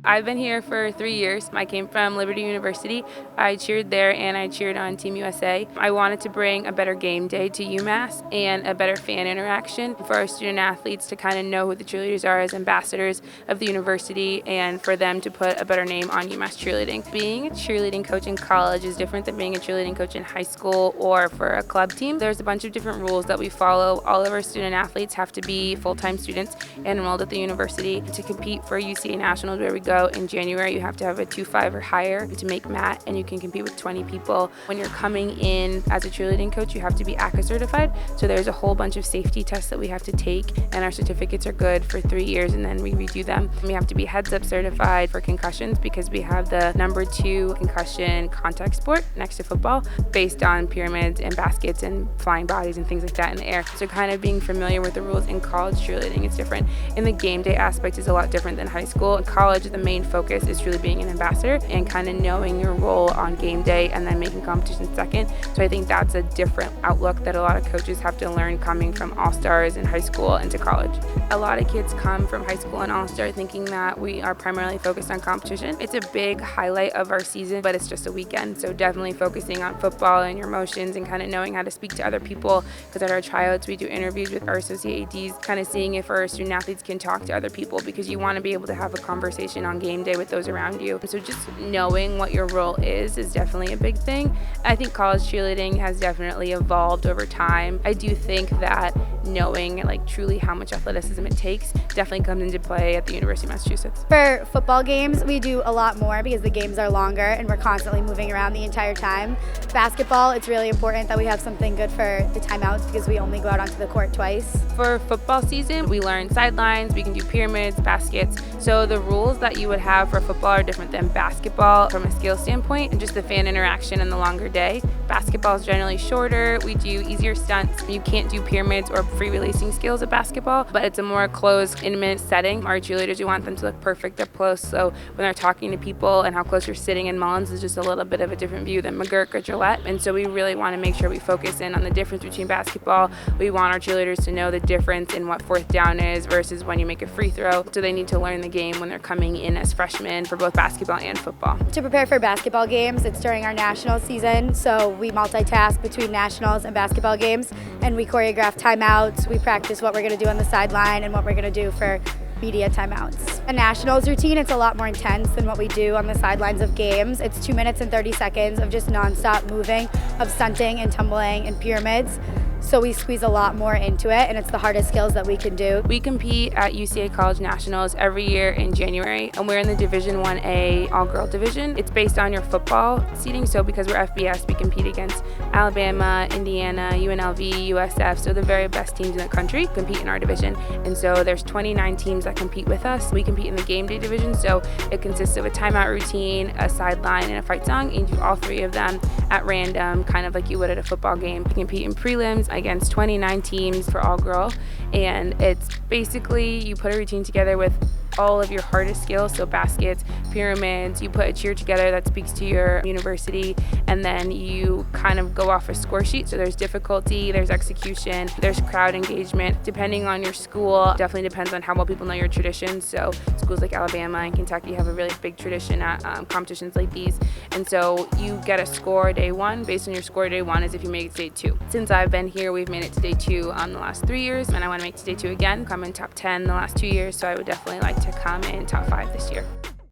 I've been here for 3 years. I came from Liberty University. I cheered there and I cheered on Team USA. I wanted to bring a better game day to UMass and a better fan interaction for our student athletes to kind of know who the cheerleaders are as ambassadors of the university and for them to put a better name on UMass cheerleading. Being a cheerleading coach in college is different than being a cheerleading coach in high school or for a club team. There's a bunch of different rules that we follow. All of our student athletes have to be full-time students and enrolled at the university. To compete for UCA Nationals, where we go in January, you have to have a 2.5 or higher to make MAT, and you can compete with 20 people. When you're coming in as a cheerleading coach, you have to be ACA certified. So there's a whole bunch of safety tests that we have to take, and our certificates are good for 3 years, and then we redo them. We have to be heads up certified for concussions because we have the #2 concussion contact sport next to football based on pyramids and baskets and flying bodies and things like that in the air. So kind of being familiar with the rules in college cheerleading is different. In the game day aspect is a lot different than high school. In college, the main focus is truly being an ambassador and kind of knowing your role on game day and then making competition second. So I think that's a different outlook that a lot of coaches have to learn coming from all-stars in high school into college. A lot of kids come from high school and all-star thinking that we are primarily focused on competition. It's a big highlight of our season, but it's just a weekend. So definitely focusing on football and your emotions and kind of knowing how to speak to other people, because at our tryouts we do interviews with our associate ADs, kind of seeing if our student athletes can talk to other people, because you want to be able to have a conversation on game day with those around you. So just knowing what your role is definitely a big thing. I think college cheerleading has definitely evolved over time. I do think that knowing truly how much athleticism it takes definitely comes into play at the University of Massachusetts. For football games, we do a lot more because the games are longer and we're constantly moving around the entire time. Basketball, it's really important that we have something good for the timeouts because we only go out onto the court twice. For football season, we learn sidelines, we can do pyramids, baskets. So the rules that you would have for football are different than basketball from a skill standpoint, and just the fan interaction and the longer day. Basketball is generally shorter, we do easier stunts. You can't do pyramids or free releasing skills at basketball, but it's a more closed, intimate setting. Our cheerleaders, we want them to look perfect up close, so when they're talking to people and how close you're sitting in Mullins is just a little bit of a different view than McGurk or Gillette, and so we really want to make sure we focus in on the difference between basketball. We want our cheerleaders to know the difference in what fourth down is versus when you make a free throw, so they need to learn the game when they're coming in as freshmen for both basketball and football. To prepare for basketball games, it's during our national season, so we multitask between nationals and basketball games, and we choreograph timeouts, we practice what we're going to do on the sideline and what we're going to do for media timeouts. A nationals routine, it's a lot more intense than what we do on the sidelines of games. It's 2 minutes and 30 seconds of just nonstop moving, of stunting and tumbling and pyramids. So we squeeze a lot more into it, and it's the hardest skills that we can do. We compete at UCA College Nationals every year in January, and we're in the Division 1A all-girl division. It's based on your football seating, so because we're FBS, we compete against Alabama, Indiana, UNLV, USF, so the very best teams in the country compete in our division. And so there's 29 teams that compete with us. We compete in the game day division, so it consists of a timeout routine, a sideline, and a fight song, and you do all 3 of them at random, kind of like you would at a football game. We compete in prelims against 29 teams for all girl, and it's basically you put a routine together with all of your hardest skills, so baskets, pyramids, you put a cheer together that speaks to your university, and then you kind of go off a score sheet. So there's difficulty, there's execution, there's crowd engagement. Depending on your school, definitely depends on how well people know your traditions. So schools like Alabama and Kentucky have a really big tradition at competitions like these. And so you get a score day 1. Based on your score day 1 is if you make it to day 2. Since I've been here, we've made it to day 2 the last 3 years, and I want to make it to day 2 again. Come in top 10 the last 2 years, so I would definitely like to come in top 5 this year.